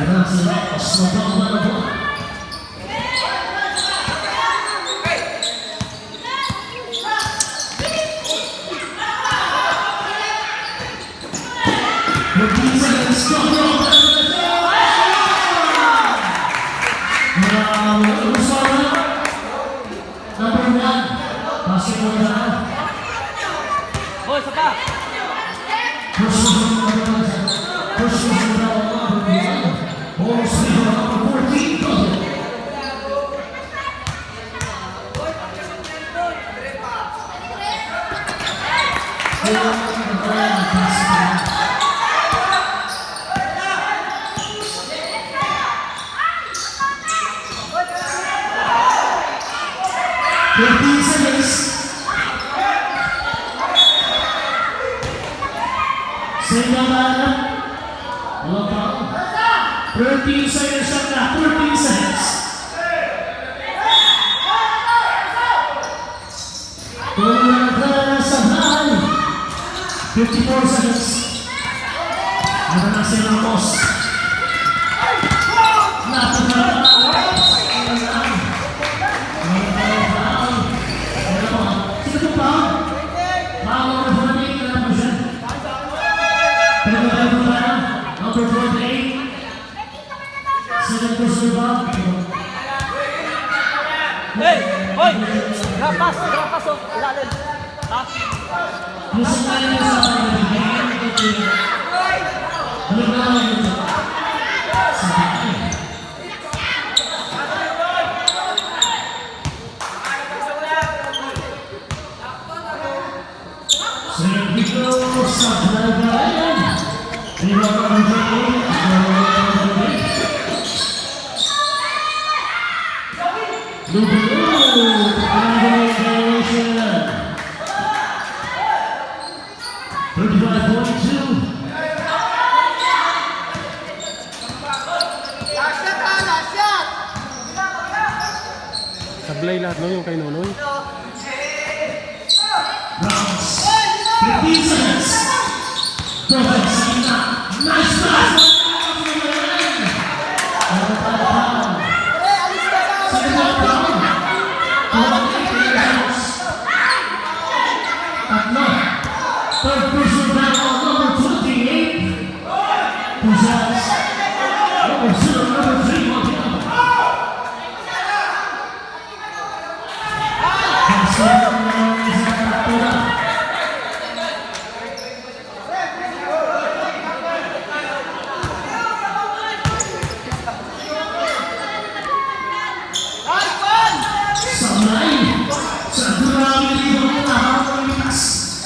Anak si Ramos, magkakaroon na po. Mag-isa ng score. Number 1, basketball na. Hoy, isa pa! Sehingga 13 seconds shot na, 13 seconds. Kung nagkasabahan, 54 seconds. Ano na si Ramos? Number 48. Second person rebound. Hey! Hoy! Grapas! Grapas oh! Ilalim! Ha? Gusto nga yun sa ano na yun? Second video sa Blagayan. Rebound Sablay lahat no yung kay Nonoy. Rounds. 15 seconds. Perfect. Nice pass. Third person